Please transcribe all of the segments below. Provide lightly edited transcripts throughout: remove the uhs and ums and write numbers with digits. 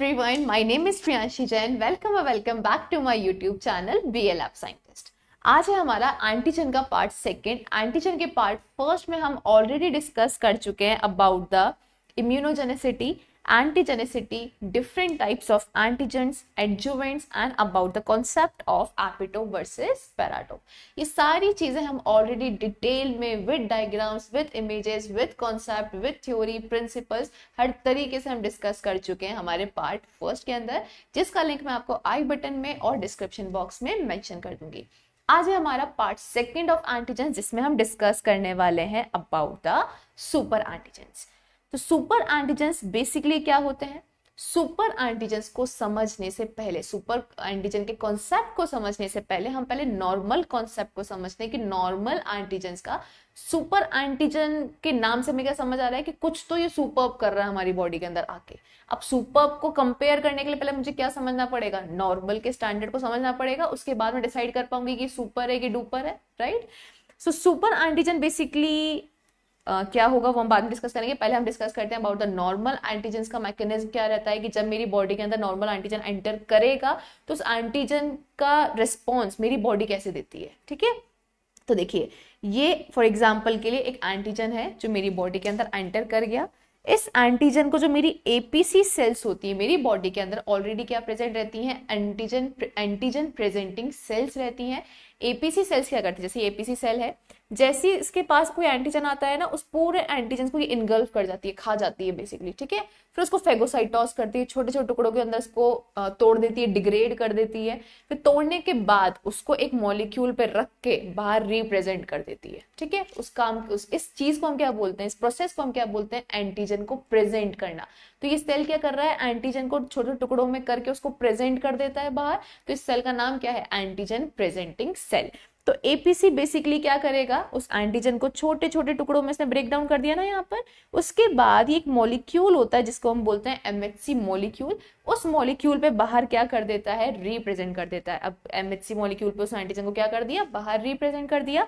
everyone, my name is Priyanshi Jain. Welcome back to my YouTube channel BL Lab Scientist. आज है हमारा antigen का part second. Antigen के part first में हम ऑलरेडी डिस्कस कर चुके हैं about the immunogenicity, antigenicity, different types of antigens, adjuvants and about the concept of epitope versus paratope. ये सारी चीजें हम ऑलरेडी डिटेल में with diagrams, with images, with concept, with theory, principles, हर तरीके से हम डिस्कस कर चुके हैं हमारे पार्ट फर्स्ट के अंदर, जिसका लिंक मैं आपको आई बटन में और डिस्क्रिप्शन बॉक्स में मेंशन कर दूंगी। आज है हमारा पार्ट सेकेंड ऑफ एंटीजन, जिसमें हम डिस्कस करने वाले हैं अबाउट द सुपर एंटीजेंस। तो सुपर एंटीजेंस बेसिकली क्या होते हैं? सुपर एंटीजेंस को समझने से पहले, सुपर एंटीजन के कॉन्सेप्ट को समझने से पहले हम पहले नॉर्मल कॉन्सेप्ट को समझते हैं कि नॉर्मल एंटीजेंस का सुपर एंटीजन के नाम से हमें क्या समझ आ रहा है कि कुछ तो ये सुपर्ब कर रहा है हमारी बॉडी के अंदर आके। अब सुपर्ब को कंपेयर करने के लिए पहले मुझे क्या समझना पड़ेगा? नॉर्मल के स्टैंडर्ड को समझना पड़ेगा, उसके बाद में डिसाइड कर पाऊंगी कि सुपर है कि डुपर है, right? So super antigen basically क्या होगा वो हम बाद में डिस्कस करेंगे। पहले हम डिस्कस करते हैं अबाउट द नॉर्मल एंटीजेंस का मैकेनिज्म क्या रहता है कि जब मेरी बॉडी के अंदर नॉर्मल एंटीजन एंटर करेगा तो उस एंटीजन का रिस्पॉन्स मेरी बॉडी कैसे देती है, ठीक है? तो देखिए, ये फॉर एग्जाम्पल के लिए एक एंटीजन है जो मेरी बॉडी के अंदर एंटर कर गया। इस एंटीजन को जो मेरी एपीसी सेल्स होती है मेरी बॉडी के अंदर ऑलरेडी क्या प्रेजेंट रहती हैं? एंटीजन प्रेजेंटिंग सेल्स रहती हैं। एपीसी सेल्स क्या करती है? जैसे एपीसी सेल है, जैसे ही इसके पास कोई एंटीजन आता है ना, उस पूरे एंटीजन को ये इनगल्फ कर जाती है, खा जाती है बेसिकली, ठीक है? फिर उसको फेगोसाइटोस करती है, छोटे छोटे टुकड़ों के अंदर उसको तोड़ देती है, डिग्रेड कर देती है। फिर तोड़ने के बाद उसको एक मॉलिक्यूल पे रख के बाहर रिप्रेजेंट कर देती है, ठीक है? इस चीज को हम क्या बोलते हैं? इस प्रोसेस को हम क्या बोलते हैं? एंटीजन को प्रेजेंट करना। तो ये सेल क्या कर रहा है? एंटीजन को छोटे टुकड़ों में करके उसको प्रेजेंट कर देता है बाहर। तो इस सेल का नाम क्या है? Antigen presenting cell. तो एपीसी बेसिकली क्या करेगा? उस एंटीजन को छोटे छोटे टुकड़ों में इसने ब्रेक डाउन कर दिया ना यहाँ पर। उसके बाद ये एक मॉलिक्यूल होता है जिसको हम बोलते हैं एमएचसी मॉलिक्यूल। उस मॉलिक्यूल पे बाहर क्या कर देता है? रिप्रेजेंट कर देता है। अब एमएचसी मॉलिक्यूल पे उस एंटीजन को क्या कर दिया? बाहर रिप्रेजेंट कर दिया।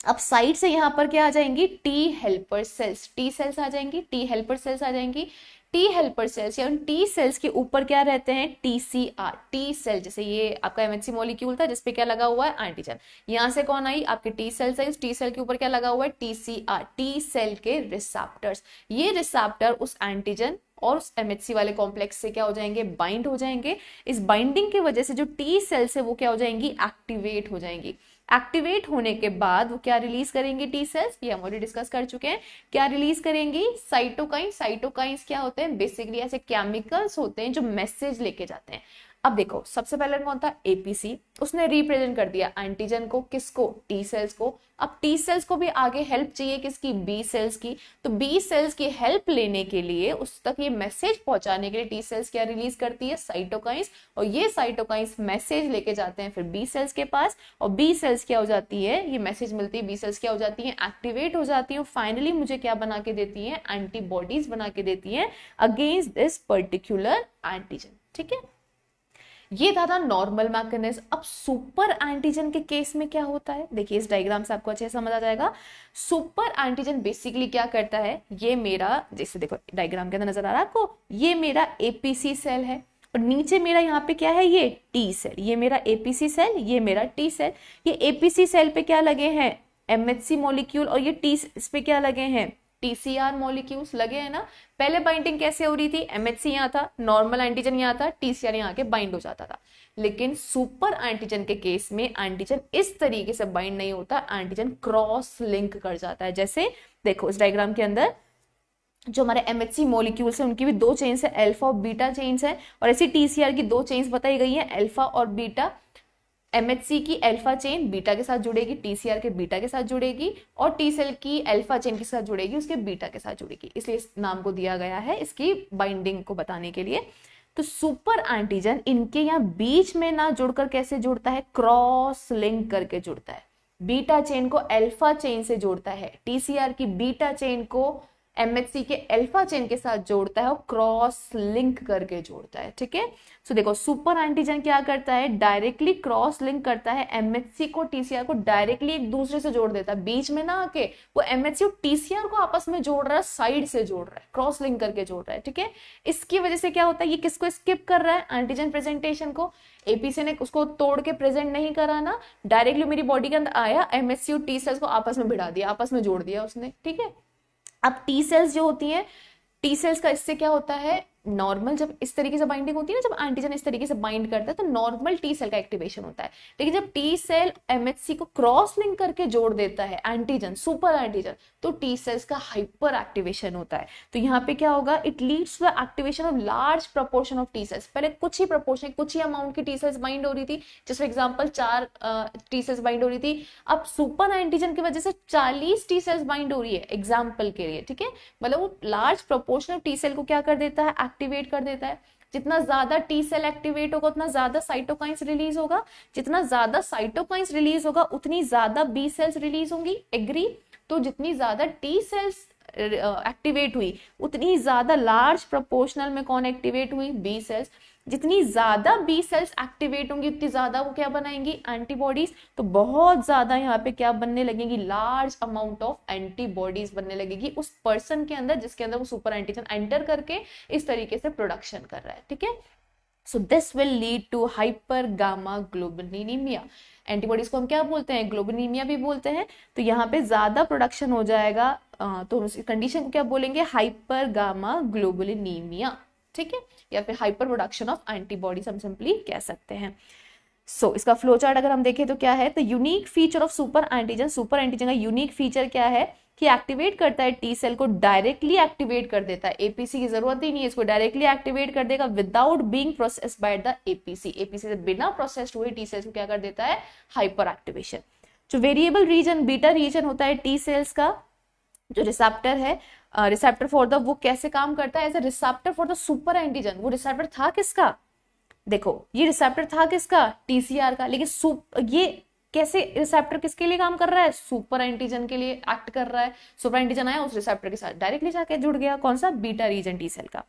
अब साइड से यहाँ पर क्या आ जाएंगी? T helper cells. T cells आ जाएंगी, टी हेल्पर सेल्स आ जाएंगी। टी हेल्पर सेल्स या उन टी सेल्स के ऊपर क्या रहते हैं? TCR, T cell. जैसे ये आपका एमएचसी मॉलिक्यूल था जिसपे क्या लगा हुआ है? एंटीजन। यहाँ से कौन आई? आपके टी सेल्स आई। उस टी सेल के ऊपर क्या लगा हुआ है? टीसीआर, टी सेल के रिसेप्टर्स। ये रिसेप्टर उस एंटीजन और उस एमएचसी वाले कॉम्प्लेक्स से क्या हो जाएंगे? बाइंड हो जाएंगे। इस बाइंडिंग की वजह से जो टी सेल्स है वो क्या हो जाएंगी? एक्टिवेट हो जाएंगी। एक्टिवेट होने के बाद वो क्या रिलीज करेंगे? टी सेल्स, ये हम ऑलरेडी डिस्कस कर चुके हैं। क्या रिलीज करेंगी? साइटोकाइन। साइटोकाइंस क्या होते हैं? बेसिकली ऐसे केमिकल्स होते हैं जो मैसेज लेके जाते हैं। अब देखो, सबसे पहले कौन था? एपीसी। उसने रिप्रेजेंट कर दिया एंटीजन को। किसको? टी सेल्स को। अब टी सेल्स को भी आगे हेल्प चाहिए, किसकी? बी सेल्स की। तो बी सेल्स की हेल्प लेने के लिए, उस तक ये मैसेज पहुंचाने के लिए टी सेल्स क्या रिलीज करती है? साइटोकाइंस। और ये साइटोकाइंस मैसेज लेके जाते हैं फिर बी सेल्स के पास, और बी सेल्स क्या हो जाती है? ये मैसेज मिलती है, बी सेल्स क्या हो जाती है? एक्टिवेट हो जाती है। फाइनली मुझे क्या बना के देती है? एंटीबॉडीज बना के देती है अगेंस्ट दिस पर्टिकुलर एंटीजन, ठीक है? ये था नॉर्मल मैकेनिज्म। अब सुपर एंटीजन के केस में क्या होता है? देखिए, इस डायग्राम से आपको अच्छे से समझ आ जाएगा। सुपर एंटीजन बेसिकली क्या करता है? ये मेरा, जैसे देखो डायग्राम के अंदर नजर आ रहा है आपको, ये मेरा एपीसी सेल है और नीचे मेरा यहाँ पे क्या है? ये टी सेल। ये मेरा एपीसी सेल, ये मेरा टी सेल। ये एपीसी सेल पे क्या लगे हैं? MHC molecule. और ये टी इस पे क्या लगे हैं? टीसीआर मॉलिक्यूल्स लगे हैं ना। पहले बाइंडिंग कैसे हो रही थी? एमएचसी यहाँ था, नॉर्मल एंटीजन यहाँ था, टीसीआर यहाँ के बाइंड हो जाता था। लेकिन सुपर एंटीजन के केस में एंटीजन इस तरीके से बाइंड नहीं होता, एंटीजन क्रॉस लिंक कर जाता है। जैसे देखो इस डायग्राम के अंदर जो हमारे एमएचसी मॉलिक्यूल्स है उनकी भी दो चेन्स है, अल्फा और बीटा चेन्स है, और ऐसी टीसीआर की दो चेन्स बताई गई है, अल्फा और बीटा। एमएचसी की अल्फा चेन बीटा के साथ जुड़ेगी, टीसीआर के बीटा के साथ जुड़ेगी, और टी सेल की अल्फा चेन के साथ जुड़ेगी, उसके बीटा के साथ जुड़ेगी। इसलिए इस नाम को दिया गया है इसकी बाइंडिंग को बताने के लिए। तो सुपर एंटीजन इनके यहाँ बीच में ना जुड़कर कैसे जुड़ता है? क्रॉस लिंक करके जुड़ता है। बीटा चेन को अल्फा चेन से जोड़ता है, टीसीआर की बीटा चेन को MHC के अल्फा चेन के साथ जोड़ता है और क्रॉस लिंक करके जोड़ता है, ठीक है। सो देखो सुपर एंटीजन क्या करता है, डायरेक्टली क्रॉस लिंक करता है, MHC को TCR को डायरेक्टली एक दूसरे से जोड़ देता है, बीच में ना आके वो MHC और TCR को आपस में जोड़ रहा है, साइड से जोड़ रहा है, क्रॉस लिंक करके जोड़ रहा है, ठीक है। इसकी वजह से क्या होता है, ये किसको स्किप कर रहा है, एंटीजन प्रेजेंटेशन को। APC ने उसको तोड़ के प्रेजेंट नहीं कराना, डायरेक्टली मेरी बॉडी के अंदर आया, MHC और T सेल्स को आपस में भिड़ा दिया, आपस में जोड़ दिया उसने, ठीक है। अब T सेल्स जो होती हैं, T सेल्स का इससे क्या होता है, नॉर्मल जब इस तरीके से बाइंडिंग होती है ना, जब एंटीजन इस तरीके से बाइंड करता है तो नॉर्मल T सेल का एक्टिवेशन होता है, लेकिन जब T सेल MHC को क्रॉस लिंक करके जोड़ देता है एंटीजन, सुपर एंटीजन, तो T सेल्स का हाइपर एक्टिवेशन होता है। तो यहाँ पे क्या होगा, it leads to the activation of large proportion of T cells. पहले कुछ ही प्रोपोर्शन, कुछ ही अमाउंट की T सेल्स बाइंड हो रही थी, जैसे एग्जांपल 4 T सेल्स बाइंड हो रही थी, अब सुपर एंटीजन की वजह से 40 T सेल्स बाइंड हो रही है एग्जाम्पल के लिए, ठीक है। मतलब वो large proportion of T cell को क्या कर देता है, एक्टिवेट कर देता है। जितना ज्यादा T सेल एक्टिवेट होगा उतना ज्यादा साइटोकाइंस रिलीज होगा, जितना ज्यादा साइटोकाइंस रिलीज होगा उतनी ज्यादा B सेल्स रिलीज होंगी, एग्री। तो जितनी ज्यादा T सेल्स एक्टिवेट हुई उतनी ज्यादा लार्ज प्रोपोर्शनल में कौन एक्टिवेट हुई, B सेल्स। जितनी ज्यादा B सेल्स एक्टिवेट होंगी उतनी ज्यादा वो क्या बनाएंगी, एंटीबॉडीज। तो बहुत ज्यादा यहाँ पे क्या बनने लगेगी, लार्ज अमाउंट ऑफ एंटीबॉडीज बनने लगेगी उस पर्सन के अंदर जिसके अंदर वो सुपर एंटीजन एंटर करके इस तरीके से प्रोडक्शन कर रहा है, ठीक है। So this will lead to hypergammaglobulinemia. Antibodies को हम क्या बोलते हैं, ग्लोबुलिनीमिया भी बोलते हैं। तो यहाँ पे ज्यादा प्रोडक्शन हो जाएगा, तो उस कंडीशन को क्या बोलेंगे, हाइपर गामा ग्लोबुलिनीमिया, ठीक है, या फिर हाइपर प्रोडक्शन ऑफ एंटीबॉडीज हम सिंपली कह सकते हैं। सो इसका फ्लो चार्ट अगर हम देखें तो क्या है, तो unique feature of super antigen, super antigen का यूनिक फीचर क्या है कि एक्टिवेट करता है T सेल को, डायरेक्टली एक्टिवेट कर देता है, APC की जरूरत ही नहीं है, इसको डायरेक्टली एक्टिवेट कर देगा without being processed by the APC। APC से बिना प्रोसेस्ड हुए T सेल्स को क्या कर देता है, हाइपर एक्टिवेशन। जो वेरिएबल रीजन बीटा रीजन होता है T सेल्स का, जो रिसेप्टर है, रिसेप्टर फॉर द, वो कैसे काम करता है, as a receptor for the super antigen. वो रिसेप्टर था किसका, देखो ये रिसेप्टर था किसका, TCR का, लेकिन ये कैसे रिसेप्टर किसके लिए काम कर रहा है, सुपर एंटीजन के लिए एक्ट कर रहा है। सुपर एंटीजन आया उस रिसेप्टर के साथ डायरेक्टली जाके जुड़ गया, कौन सा, बीटा रीजन T सेल का।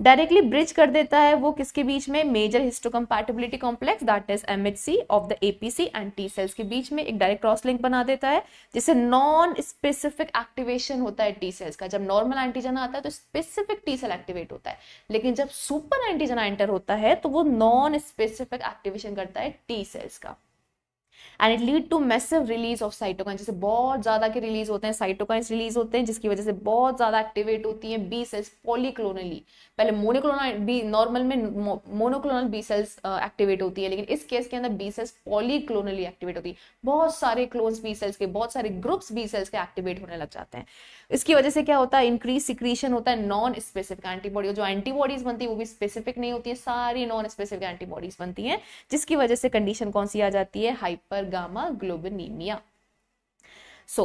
डायरेक्टली ब्रिज कर देता है वो किसके बीच में, major histocompatibility complex that is MHC of the APC and T cells के बीच में एक डायरेक्ट क्रॉस लिंक बना देता है, जिससे नॉन स्पेसिफिक एक्टिवेशन होता है T सेल्स का। जब नॉर्मल एंटीजन आता है तो स्पेसिफिक T सेल एक्टिवेट होता है, लेकिन जब सुपर एंटीजन एंटर होता है तो वो नॉन स्पेसिफिक एक्टिवेशन करता है T सेल्स का। And it lead to massive release of cytokine, जैसे बहुत ज्यादा के रिलीज होते हैं, साइटोकाइंस रिलीज होते हैं, जिसकी वजह से बहुत ज्यादा एक्टिवेट होती है B सेल्स पॉलीक्लोनली। पहले मोनोक्लोनल B, नॉर्मल में मोनोक्लोनल B सेल्स एक्टिवेट होती है, लेकिन इस केस के अंदर B सेल्स पॉलीक्लोनली एक्टिवेट होती है। बहुत सारे क्लोन्स B सेल्स के, बहुत सारे ग्रुप्स B सेल्स के एक्टिवेट होने लग जाते हैं। इसकी वजह से क्या होता है, इंक्रीज सिक्रीशन होता है नॉन स्पेसिफिक एंटीबॉडी। जो एंटीबॉडीज बनती है वो भी स्पेसिफिक नहीं होती है, सारी नॉन स्पेसिफिक एंटीबॉडीज बनती हैं, जिसकी वजह से कंडीशन कौन सी आ जाती है, हाइपर गामा ग्लोबुलिनीमिया। सो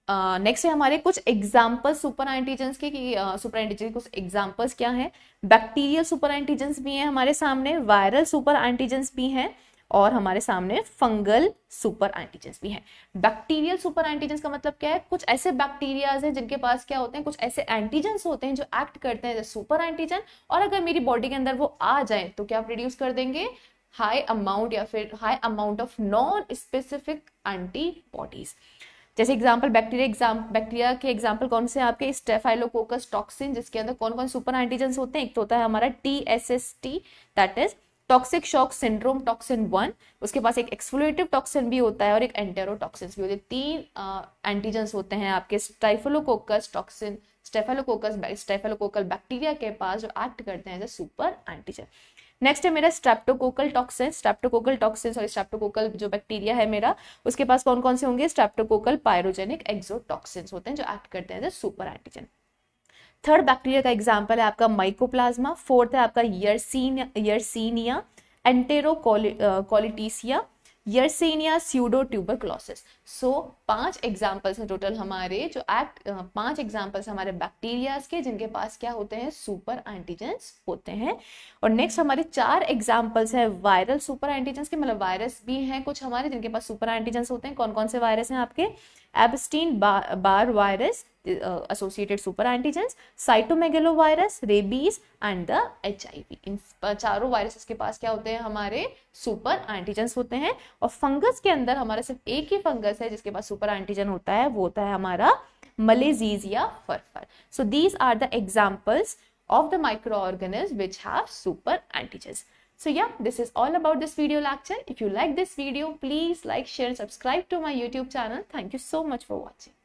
नेक्स्ट है हमारे कुछ एग्जाम्पल सुपर एंटीजेंस के, कि सुपर एंटीजन कुछ एग्जाम्पल्स क्या हैं। बैक्टीरियल सुपर एंटीजेंस भी हैं हमारे सामने, वायरल सुपर एंटीजेंस भी हैं, और हमारे सामने फंगल सुपर एंटीजेंस भी हैं। बैक्टीरियल सुपर एंटीजेंस का मतलब क्या है, कुछ ऐसे बैक्टीरियाज हैं जिनके पास क्या होते हैं, कुछ ऐसे एंटीजेंस होते हैं जो एक्ट करते हैं सुपर एंटीजन, और अगर मेरी बॉडी के अंदर वो आ जाए तो क्या प्रोड्यूस कर देंगे, हाई अमाउंट या फिर high amount of non specific antibodies. जैसे एग्जांपल बैक्टीरिया के एग्जांपल कौन से आपके, स्टेफाइलोकोकस टॉक्सिन, जिसके अंदर कौन कौन सुपर एंटीजेंस होते हैं, एक तो होता है हमारा TSST that is toxic shock syndrome toxin 1, उसके पास एक एक्सफोलिएटिव टॉक्सिन भी होता है और एक एंटेरोटॉक्सिन भी होते हैं। 3 एंटीजेंस होते हैं आपके स्टाइफिलोकोकस टॉक्सिन, स्टेफिलोकोकल बैक्टीरिया के पास, जो एक्ट करते हैं as a super antigen. Next है मेरा स्ट्रेप्टोकोकल टॉक्सिन, स्ट्रेप्टोकोकल जो बैक्टीरिया है मेरा, उसके पास कौन कौन से होंगे, स्ट्रेप्टोकोकल पायरोजेनिक एक्सोटॉक्सिन्स होते हैं जो एक्ट करते हैं as a super antigen. Third bacteria का एग्जांपल है आपका माइकोप्लाज्मा। फोर्थ है आपका Yersinia enterocolitica, Yersinia pseudo tuberculosis. So 5 examples हैं टोटल हमारे, जो 5 एग्जांपल्स हमारे बैक्टीरियाज के जिनके पास क्या होते हैं, सुपर एंटीजेंस होते हैं। और नेक्स्ट हमारे 4 एग्जांपल्स हैं वायरल सुपर एंटीजेंस के, मतलब वायरस भी हैं कुछ हमारे जिनके पास सुपर एंटीजेंस होते हैं। कौन कौन से वायरस हैं आपके, Ebstein Barr virus associated super antigens, cytomegalovirus, rabies and the HIV. इन चारों वायरसेस के पास क्या होते हैं, हमारे सुपर एंटीजेंस होते हैं. और फंगस के अंदर हमारा सिर्फ एक ही फंगस है जिसके पास सुपर एंटीजन होता है, वो होता है हमारा मलेजीजिया फरफर. So these are the examples of the microorganisms which have super antigens. So yeah, this is all about this video lecture. If you like this video, please like, share and subscribe to my YouTube channel. Thank you so much for watching.